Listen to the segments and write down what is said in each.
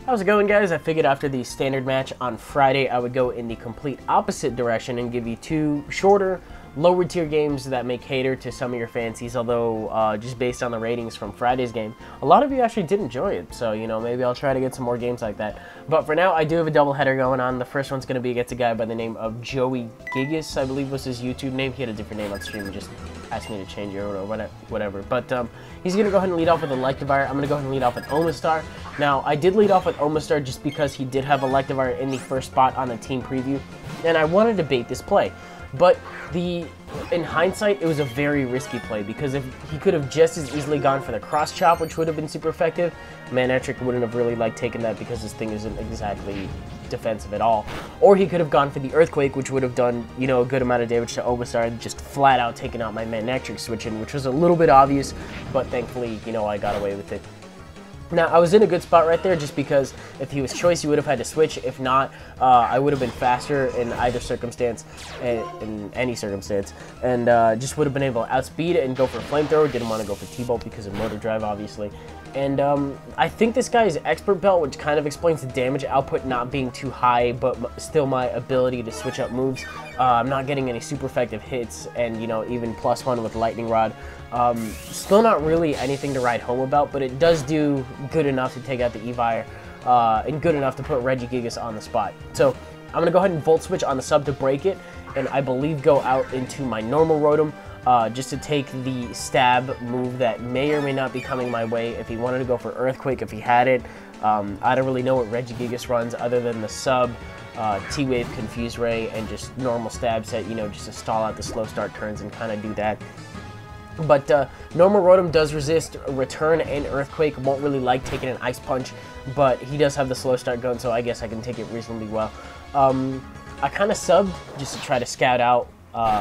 How's it going, guys? I figured after the standard match on Friday, I would go in the complete opposite direction and give you two shorter, lower tier games that may cater to some of your fancies, although just based on the ratings from Friday's game, a lot of you actually did enjoy it, so, you know, maybe I'll try to get some more games like that. But for now, I do have a doubleheader going on. The first one's going to be against a guy by the name of Joeygigas, I believe was his YouTube name. He had a different name on stream and just asked me to change it or whatever. But he's going to go ahead and lead off with Electivire. I'm going to go ahead and lead off with Omastar. Now, I did lead off with Omastar just because he did have Electivire in the first spot on the team preview, and I wanted to bait this play. But in hindsight, it was a very risky play because if he could have just as easily gone for the cross chop, which would have been super effective, Manectric wouldn't have really taken that because this thing isn't exactly defensive at all. Or he could have gone for the Earthquake, which would have done, you know, a good amount of damage to Omastar and just flat out taken out my Manectric switch in, which was a little bit obvious, but thankfully, you know, I got away with it. Now, I was in a good spot right there just because if he was choice, he would have had to switch. If not, I would have been faster in either circumstance, in any circumstance, and just would have been able to outspeed and go for a Flamethrower. Didn't want to go for T-Bolt because of Motor Drive, obviously. And I think this guy is Expert Belt, which kind of explains the damage output not being too high, but still my ability to switch up moves. I'm not getting any super effective hits, and, you know, even +1 with Lightning Rod. Still not really anything to write home about, but it does do good enough to take out the Evire, and good enough to put Regigigas on the spot. So I'm going to go ahead and Volt Switch on the sub to break it, and I believe go out into my normal Rotom, just to take the stab move that may or may not be coming my way. If he wanted to go for Earthquake, if he had it, I don't really know what Regigigas runs other than the sub, T-Wave, Confuse Ray, and just normal stab set, you know, just to stall out the slow start turns and kind of do that. But normal Rotom does resist Return and Earthquake, won't really like taking an Ice Punch, but he does have the slow start going, so I guess I can take it reasonably well. I kind of subbed just to try to scout out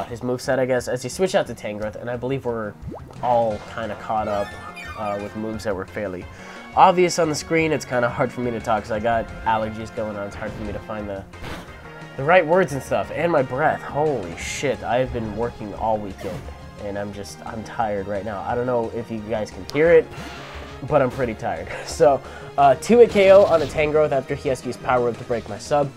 his moveset, I guess, as he switched out to Tangrowth, and I believe we're all kind of caught up with moves that were fairly obvious on the screen. It's kind of hard for me to talk because I got allergies going on. It's hard for me to find the right words and stuff, and my breath. Holy shit, I've been working all weekend, and I'm tired right now. I don't know if you guys can hear it, but I'm pretty tired. So, 2-hit KO on the Tangrowth after he has to use Power Whip to break my sub.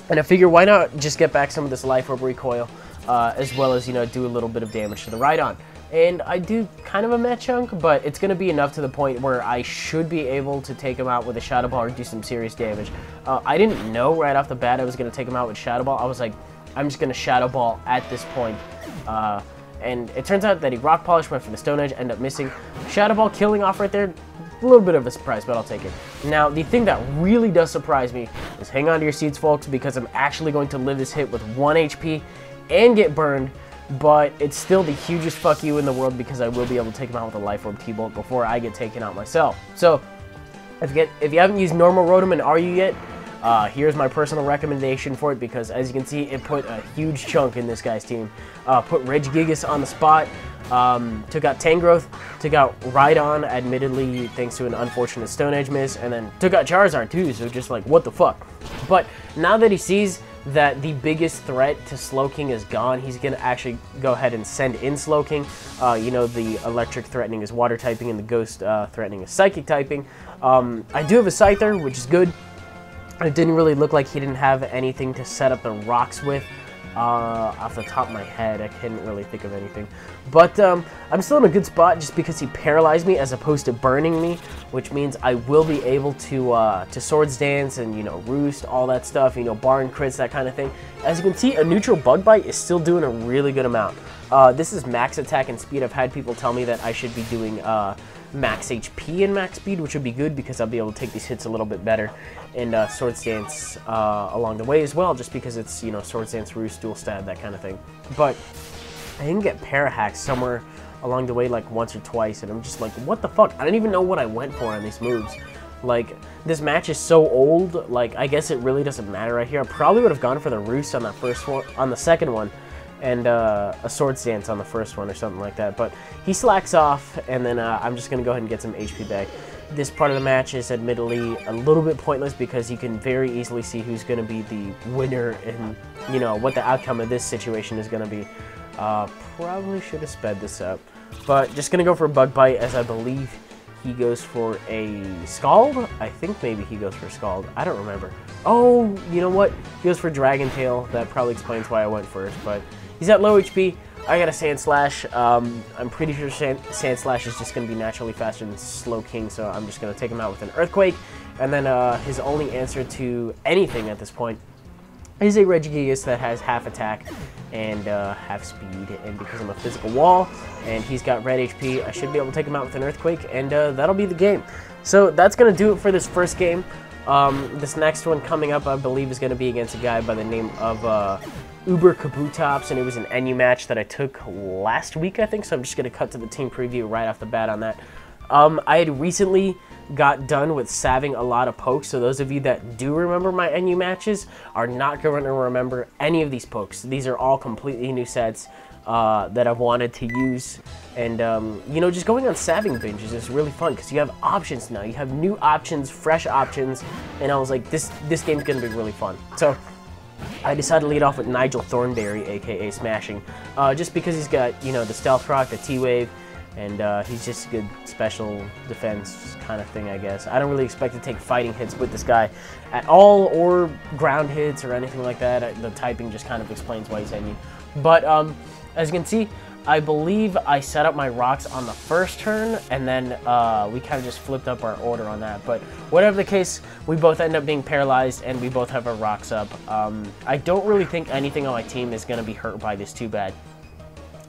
And I figure why not just get back some of this Life Orb recoil, as well as, you know, do a little bit of damage to the Rhydon. And I do kind of a Met Chunk, but it's going to be enough to the point where I should be able to take him out with a Shadow Ball or do some serious damage. I didn't know right off the bat I was going to take him out with Shadow Ball. I was like, I'm just going to Shadow Ball at this point. And it turns out that he Rock Polish, went for the Stone Edge, ended up missing. Shadow Ball killing off right there, a little bit of a surprise, but I'll take it. Now, the thing that really does surprise me is hang on to your seats, folks, because I'm actually going to live this hit with 1 HP and get burned, but it's still the hugest fuck you in the world because I will be able to take him out with a Life Orb T-Bolt before I get taken out myself. So, if you haven't used normal Rotom and Are You yet, here's my personal recommendation for it because, as you can see, it put a huge chunk in this guy's team. Put Regigigas on the spot, took out Tangrowth, took out Rhydon, admittedly thanks to an unfortunate Stone Edge miss, and then took out Charizard too, so just like, what the fuck. But now that he sees that the biggest threat to Slowking is gone, he's going to actually go ahead and send in Slowking. You know, the Electric threatening is Water typing and the Ghost threatening is Psychic typing. I do have a Scyther, which is good. It didn't really look like he didn't have anything to set up the rocks with. Off the top of my head, I couldn't really think of anything. But I'm still in a good spot just because he paralyzed me as opposed to burning me, which means I will be able to Swords Dance and, you know, Roost, all that stuff, you know, Barn Crits, that kind of thing. As you can see, a neutral Bug Bite is still doing a really good amount. This is max attack and speed. I've had people tell me that I should be doing max HP and max speed, which would be good because I'll be able to take these hits a little bit better, and Swords Dance along the way as well, just because it's, you know, Swords Dance, Roost, Dual Stab, that kind of thing. But I didn't get Parahack somewhere along the way like once or twice, and I'm just like, what the fuck? I don't even know what I went for on these moves. Like, this match is so old, like, I guess it really doesn't matter right here. I probably would have gone for the Roost on that first one, on the second one, and a Swords Dance on the first one or something like that. But he slacks off, and then I'm just going to go ahead and get some HP back. This part of the match is admittedly a little bit pointless because you can very easily see who's going to be the winner and, you know, what the outcome of this situation is going to be. Probably should have sped this up. But just going to go for a Bug Bite as I believe he goes for a Scald. I think maybe he goes for Scald. I don't remember. Oh, you know what? He goes for Dragon Tail. That probably explains why I went first, but he's at low HP. I got a Sand Slash. I'm pretty sure Sand Slash is just going to be naturally faster than Slow King, so I'm just going to take him out with an Earthquake. And then his only answer to anything at this point is a Regigigas that has half attack and half speed. And because I'm a physical wall and he's got red HP, I should be able to take him out with an Earthquake, and that'll be the game. So that's going to do it for this first game. This next one coming up, I believe, is going to be against a guy by the name of UberKabutops, and it was an NU match that I took last week, I think, so I'm just going to cut to the team preview right off the bat on that. I had recently got done with salving a lot of pokes, so those of you that do remember my NU matches are not going to remember any of these pokes. These are all completely new sets that I've wanted to use, and you know, just going on salving binges is really fun because you have options now. You have new options, fresh options, and I was like, this game's going to be really fun. So I decided to lead off with Nigel Thornberry, aka Smashing, just because he's got, you know, the Stealth Rock, the T-Wave, and he's just a good special defense kind of thing, I guess. I don't really expect to take fighting hits with this guy at all, or ground hits or anything like that. The typing just kind of explains why he's NU. But as you can see, I believe I set up my rocks on the first turn, and then we kind of just flipped up our order on that. But whatever the case, we both end up being paralyzed, and we both have our rocks up. I don't really think anything on my team is going to be hurt by this too bad.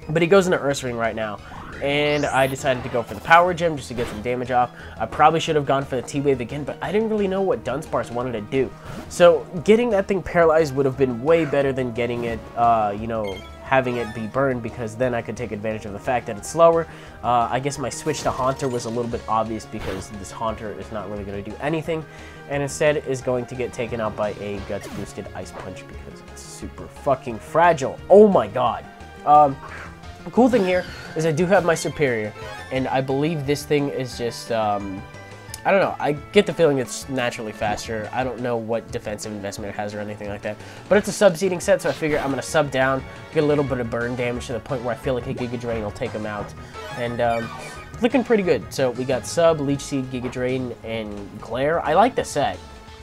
But he goes into Ursaring right now, and I decided to go for the Power Gem just to get some damage off. I probably should have gone for the T-Wave again, but I didn't really know what Dunsparce wanted to do. So getting that thing paralyzed would have been way better than getting it, you know, having it be burned, because then I could take advantage of the fact that it's slower. I guess my switch to Haunter was a little bit obvious because this Haunter is not really going to do anything, and instead is going to get taken out by a Guts boosted Ice Punch because it's super fucking fragile. Oh my god. The cool thing here is I do have my Superior, and I believe this thing is just, I don't know, I get the feeling it's naturally faster. I don't know what defensive investment it has or anything like that, but it's a sub-seeding set, so I figure I'm going to sub down, get a little bit of burn damage to the point where I feel like a Giga Drain will take him out, and looking pretty good. So we got Sub, Leech Seed, Giga Drain, and Glare. I like the set.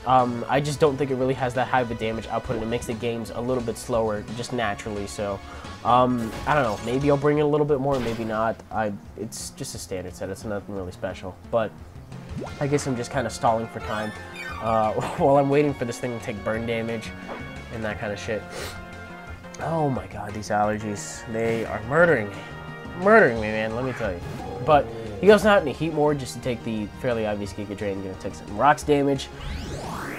I just don't think it really has that high of a damage output, and it makes the games a little bit slower just naturally, so I don't know, maybe I'll bring in a little bit more, maybe not. It's just a standard set, it's nothing really special, but I guess I'm just kind of stalling for time while I'm waiting for this thing to take burn damage and that kind of shit. Oh my god, these allergies, they are murdering me, man, let me tell you. But he goes out in a Heat Mode just to take the fairly obvious Giga Drain, gonna take some rocks damage.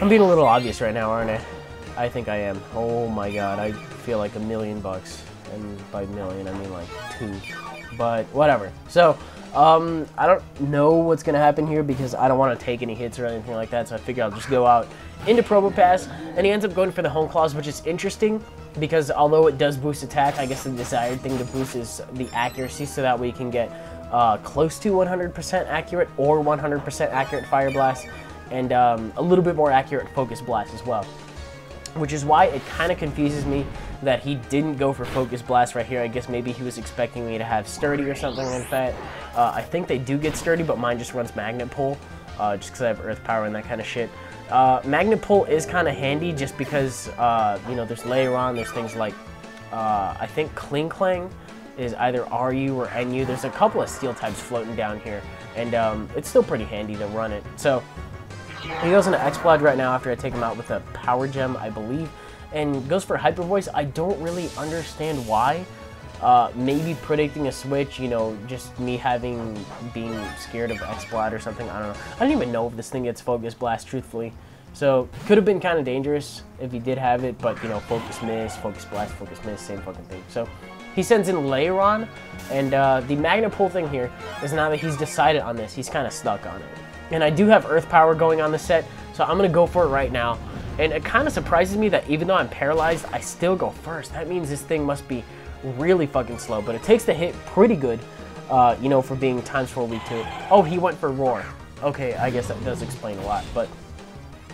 I'm being a little obvious right now, aren't I? I think I am. Oh my god, I feel like $1 million, and by million I mean like 2, but whatever. So I don't know what's gonna happen here because I don't want to take any hits or anything like that, so I figure I'll just go out into Probopass, and he ends up going for the Hone Claws, which is interesting because although it does boost attack, I guess the desired thing to boost is the accuracy, so that way you can get close to 100% accurate or 100% accurate Fire Blast, and a little bit more accurate Focus Blast as well. Which is why it kind of confuses me that he didn't go for Focus Blast right here. I guess maybe he was expecting me to have Sturdy or something like that. I think they do get Sturdy, but mine just runs Magnet Pull, just because I have Earth Power and that kind of shit. Magnet Pull is kind of handy just because, you know, there's Layer On, there's things like, I think Kling Clang is either RU or NU. There's a couple of Steel types floating down here, and it's still pretty handy to run it. So he goes into Exploud right now after I take him out with a Power Gem, I believe, and goes for Hyper Voice. I don't really understand why. Maybe predicting a switch, you know, just me being scared of Exploud or something. I don't know. I don't even know if this thing gets Focus Blast, truthfully. So could have been kind of dangerous if he did have it, but you know, Focus Miss, Focus Blast, Focus Miss, same fucking thing. So he sends in Layer On, and the Magnet Pull thing here is now that he's decided on this, he's kind of stuck on it. And I do have Earth Power going on the set, so I'm going to go for it right now. And it kind of surprises me that even though I'm paralyzed, I still go first. That means this thing must be really fucking slow, but it takes the hit pretty good, you know, for being ×4 weak to it. Oh, he went for Roar. Okay, I guess that does explain a lot, but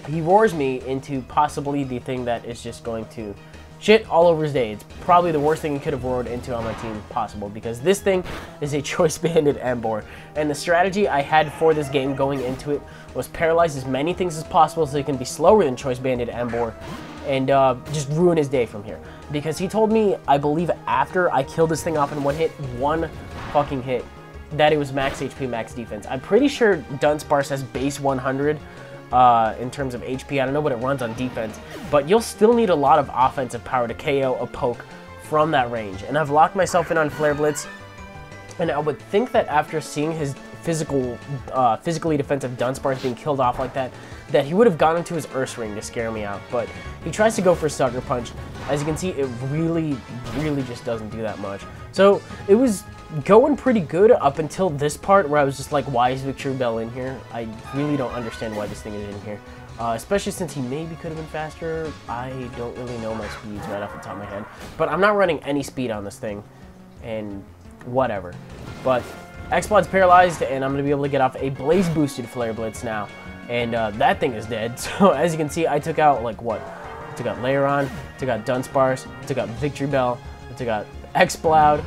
he roars me into possibly the thing that is just going to Shit all over his day. It's probably the worst thing he could have rolled into on my team possible, because this thing is a choice banded Emboar. And the strategy I had for this game going into it was paralyze as many things as possible so he can be slower than choice banded Emboar and just ruin his day from here. Because he told me, I believe after I killed this thing off in one fucking hit, that it was max HP, max defense. I'm pretty sure Dunsparce has base 100 in terms of HP. I don't know what it runs on defense, but you'll still need a lot of offensive power to KO a poke from that range. And I've locked myself in on Flare Blitz, and I would think that after seeing his physically defensive Dunsparce being killed off like that, that he would have gone into his Ursaring to scare me out. But he tries to go for Sucker Punch. As you can see, it really just doesn't do that much. So it was going pretty good up until this part where I was just like, why is Victreebel in here? I really don't understand why this thing is in here. Especially since he maybe could have been faster. I don't really know my speeds right off the top of my head. But I'm not running any speed on this thing. And whatever. But X-Plod's paralyzed, and I'm going to be able to get off a Blaze Boosted Flare Blitz now. And that thing is dead. So as you can see, I took out, like, what? I took out Lairon, took out Dunsparce, took out Victreebel, I took out X-Plod.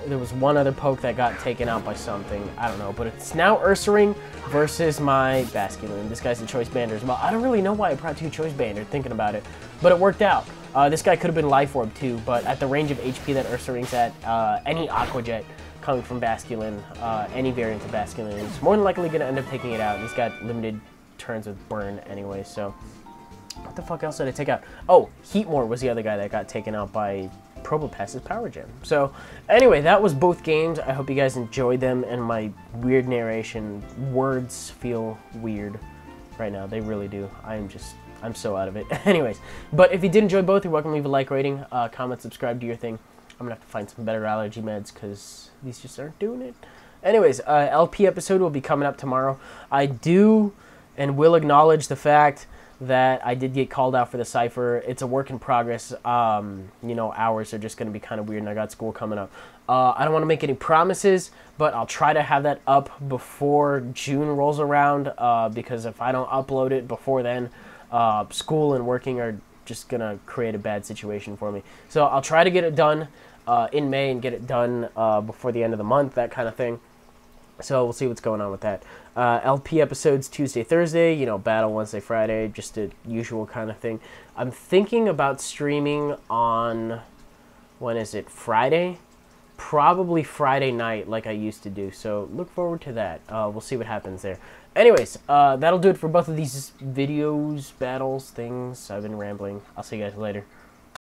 There was one other poke that got taken out by something. I don't know. But it's now Ursaring versus my Basculin. This guy's a Choice Bander as well. I don't really know why I brought two Choice Bander, thinking about it. But it worked out. This guy could have been Life Orb too, but at the range of HP that Ursaring's at, any Aqua Jet coming from Basculin, any variant of Basculin is more than likely going to end up taking it out. He's got limited turns with Burn anyway, so what the fuck else did I take out? Oh, Heatmore was the other guy that got taken out by Probopass's Power Gem. So anyway, that was both games. I hope you guys enjoyed them, and my weird narration words feel weird right now. They really do. I'm so out of it. Anyways, but if you did enjoy both, you're welcome to leave a like rating, comment, subscribe, do your thing. I'm gonna have to find some better allergy meds because these just aren't doing it. Anyways, LP episode will be coming up tomorrow. I do and will acknowledge the fact that I did get called out for the Cypher. It's a work in progress. You know, hours are just going to be kind of weird, and I got school coming up. I don't want to make any promises, but I'll try to have that up before June rolls around, because if I don't upload it before then, school and working are just going to create a bad situation for me. So I'll try to get it done in May and get it done before the end of the month, that kind of thing. So we'll see what's going on with that. LP episodes Tuesday, Thursday, you know, battle Wednesday, Friday, just a usual kind of thing. I'm thinking about streaming on, when is it, Friday? Probably Friday night like I used to do, so look forward to that. We'll see what happens there. Anyways, that'll do it for both of these videos, battles, things. I've been rambling. I'll see you guys later.